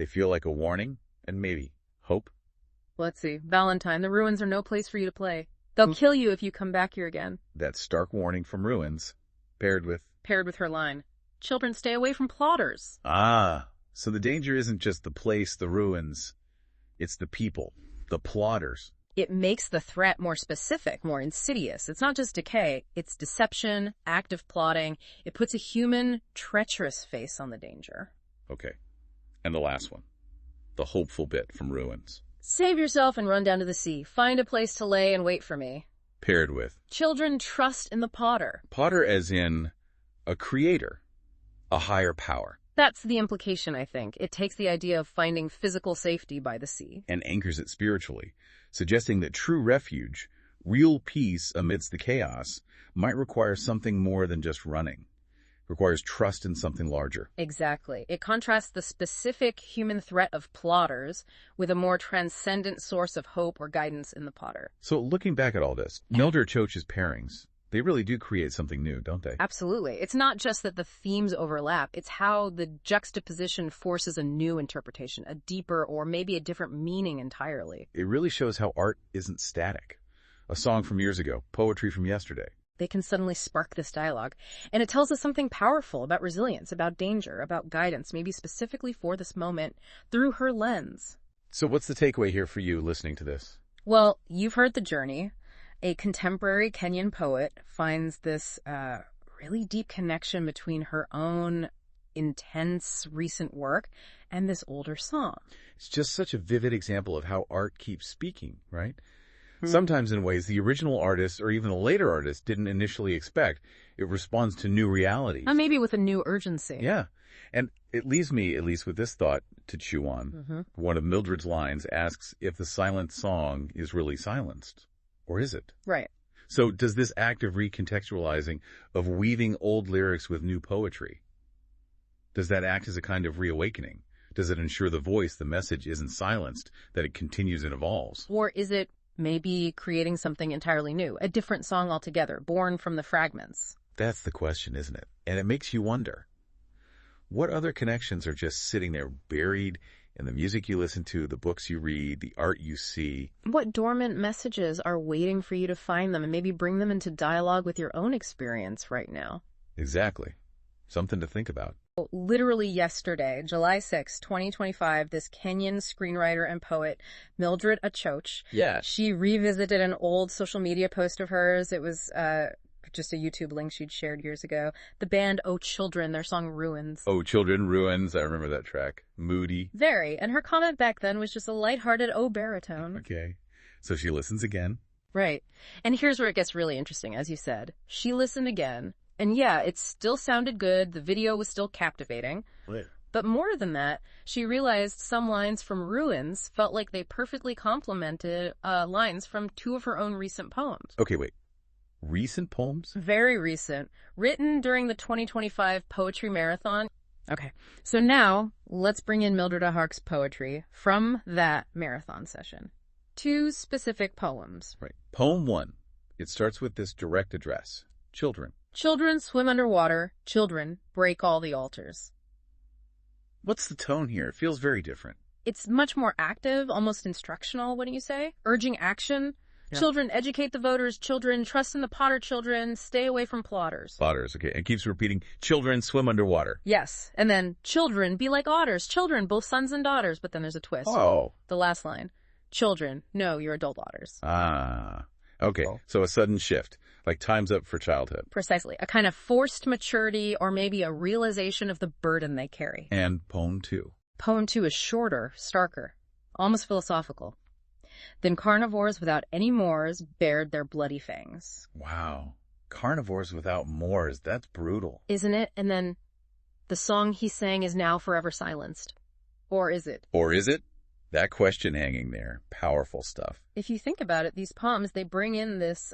They feel like a warning and maybe hope. Let's see. Valentine, the ruins are no place for you to play. They'll kill you if you come back here again. That stark warning from ruins, paired with her line. Children, stay away from plotters. Ah, so the danger isn't just the place, the ruins. It's the people, the plotters. It makes the threat more specific, more insidious. It's not just decay, it's deception, active plotting. It puts a human, treacherous face on the danger. Okay, and the last one, the hopeful bit from ruins. Save yourself and run down to the sea. Find a place to lay and wait for me. Paired with children, trust in the potter. Potter as in a creator, a higher power. That's the implication, I think. It takes the idea of finding physical safety by the sea. And anchors it spiritually, suggesting that true refuge, real peace amidst the chaos, might require something more than just running. It requires trust in something larger. Exactly. It contrasts the specific human threat of plotters with a more transcendent source of hope or guidance in the potter. So looking back at all this, Mildred Choach's pairings, they really do create something new, don't they? Absolutely. It's not just that the themes overlap, it's how the juxtaposition forces a new interpretation, a deeper or maybe a different meaning entirely. It really shows how art isn't static. A song from years ago, poetry from yesterday. They can suddenly spark this dialogue. And it tells us something powerful about resilience, about danger, about guidance, maybe specifically for this moment, through her lens. So what's the takeaway here for you listening to this? Well, you've heard the journey. A contemporary Kenyan poet finds this really deep connection between her own intense recent work and this older song. It's just such a vivid example of how art keeps speaking, right? Sometimes in ways the original artist or even the later artist didn't initially expect. It responds to new realities. Maybe with a new urgency. Yeah. And it leaves me, at least with this thought, to chew on. One of Mildred's lines asks if the silent song is really silenced. Or is it? Right. So does this act of recontextualizing, of weaving old lyrics with new poetry, does that act as a kind of reawakening? Does it ensure the voice, the message, isn't silenced, that it continues and evolves? Or is it maybe creating something entirely new, a different song altogether, born from the fragments? That's the question, isn't it? And it makes you wonder, what other connections are just sitting there buried in the music you listen to, the books you read, the art you see? What dormant messages are waiting for you to find them and maybe bring them into dialogue with your own experience right now? Exactly. Something to think about. Literally yesterday, July 6, 2025, this Kenyan screenwriter and poet, Mildred Choach, she revisited an old social media post of hers. It was just a YouTube link she'd shared years ago. The band O.Children, their song Ruins. O.Children, Ruins. I remember that track. Moody. Very. And her comment back then was just a lighthearted baritone. Okay. So she listens again. Right. And here's where it gets really interesting, as you said. She listened again. And yeah, it still sounded good. The video was still captivating. Right. But more than that, she realized some lines from Ruins felt like they perfectly complemented lines from two of her own recent poems. Okay, wait. Recent poems? Very recent. Written during the 2025 Poetry Marathon. Okay, so now let's bring in Mildred Choach's poetry from that marathon session. Two specific poems. Right. Poem 1. It starts with this direct address. Children. Children swim underwater. Children break all the altars. What's the tone here? It feels very different. It's much more active, almost instructional, wouldn't you say? Urging action. Yeah. Children, educate the voters. Children, trust in the potter. Children, stay away from plotters. Plotters, okay. It keeps repeating, children, swim underwater. Yes. And then, children, be like otters. Children, both sons and daughters. But then there's a twist. Oh. The last line. Children, no, you're adult otters. Ah. Okay, so a sudden shift, like time's up for childhood. Precisely. A kind of forced maturity or maybe a realization of the burden they carry. And poem 2. Poem 2 is shorter, starker, almost philosophical. Then carnivores without any mores bared their bloody fangs. Wow. Carnivores without mores, that's brutal. Isn't it? And then the song he sang is now forever silenced. Or is it? Or is it? That question hanging there. Powerful stuff. If you think about it, these poems, they bring in this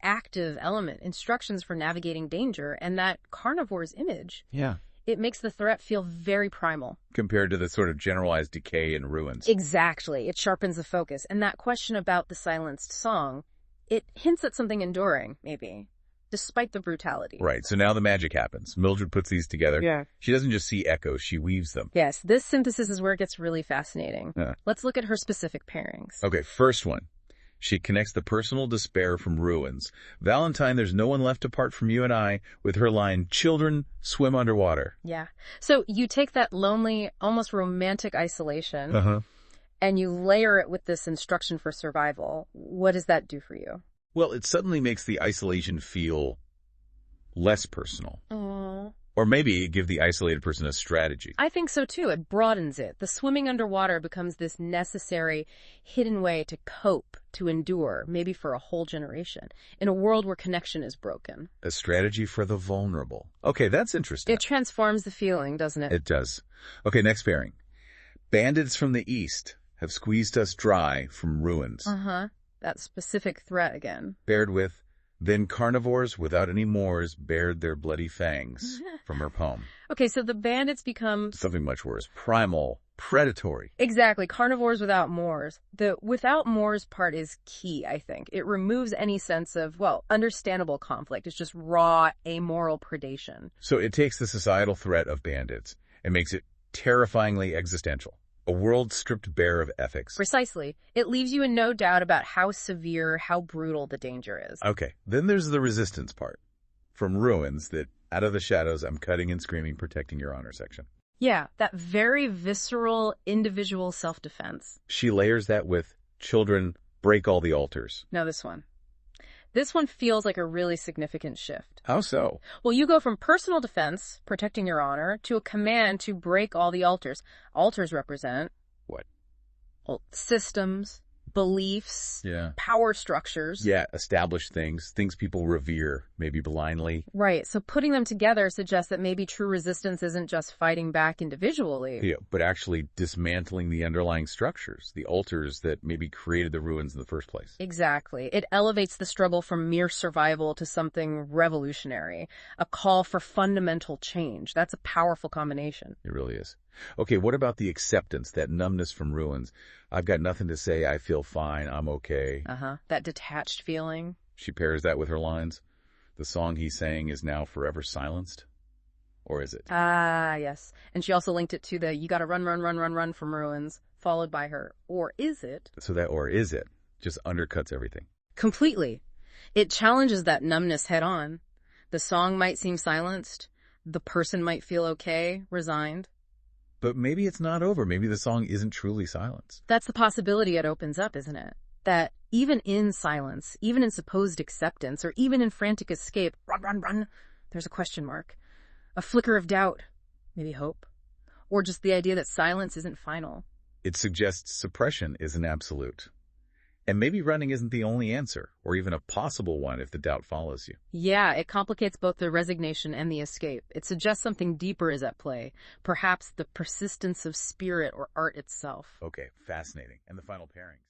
active element, instructions for navigating danger, and that carnivore's image. Yeah. It makes the threat feel very primal. Compared to the sort of generalized decay and ruins. Exactly. It sharpens the focus. And that question about the silenced song, it hints at something enduring, maybe. despite the brutality. Right, so now the magic happens. Mildred puts these together. Yeah. She doesn't just see echoes, she weaves them. Yes, this synthesis is where it gets really fascinating. Yeah. Let's look at her specific pairings. Okay, first one. She connects the personal despair from ruins. Valentine, there's no one left apart from you and I, with her line, children swim underwater. Yeah. So you take that lonely, almost romantic isolation, and you layer it with this instruction for survival. What does that do for you? Well, it suddenly makes the isolation feel less personal. Aww. Or maybe give the isolated person a strategy. I think so too. It broadens it. The swimming underwater becomes this necessary, hidden way to cope, to endure, maybe for a whole generation, in a world where connection is broken. A strategy for the vulnerable. Okay, that's interesting. It transforms the feeling, doesn't it? It does. Okay, next pairing. Bandits from the east have squeezed us dry from ruins. That specific threat again. Paired with, then carnivores without any mores bared their bloody fangs, from her poem. Okay, so the bandits become... something much worse. Primal, predatory. Exactly, carnivores without mores. The without mores part is key, I think. It removes any sense of, well, understandable conflict. It's just raw, amoral predation. So it takes the societal threat of bandits and makes it terrifyingly existential. A world stripped bare of ethics. Precisely. It leaves you in no doubt about how severe, how brutal the danger is. Okay, then there's the resistance part. From ruins that, out of the shadows, I'm cutting and screaming, protecting your honor section. Yeah, that very visceral, individual self-defense. She layers that with, children, break all the altars. Now this one. This one feels like a really significant shift. How so? Well, you go from personal defense, protecting your honor, to a command to break all the altars. Altars represent... what? Well, systems, beliefs, power structures. Yeah, established things people revere, maybe blindly. Right, so putting them together suggests that maybe true resistance isn't just fighting back individually. Yeah, but actually dismantling the underlying structures, the altars that maybe created the ruins in the first place. Exactly. It elevates the struggle from mere survival to something revolutionary, a call for fundamental change. That's a powerful combination. It really is. Okay, what about the acceptance, that numbness from ruins? I've got nothing to say, I feel fine, I'm okay. That detached feeling. She pairs that with her lines. The song he sang is now forever silenced? Or is it? Ah, yes. And she also linked it to the, you gotta run, run, run, run, run from ruins, followed by her, or is it? So that or is it just undercuts everything. Completely. It challenges that numbness head on. The song might seem silenced. The person might feel okay, resigned. But maybe it's not over. Maybe the song isn't truly silence. That's the possibility it opens up, isn't it? That even in silence, even in supposed acceptance, or even in frantic escape, run, run, run, there's a question mark. A flicker of doubt, maybe hope, or just the idea that silence isn't final. It suggests suppression isn't absolute. And maybe running isn't the only answer, or even a possible one if the doubt follows you. Yeah, it complicates both the resignation and the escape. It suggests something deeper is at play, perhaps the persistence of spirit or art itself. Okay, fascinating. And the final pairings.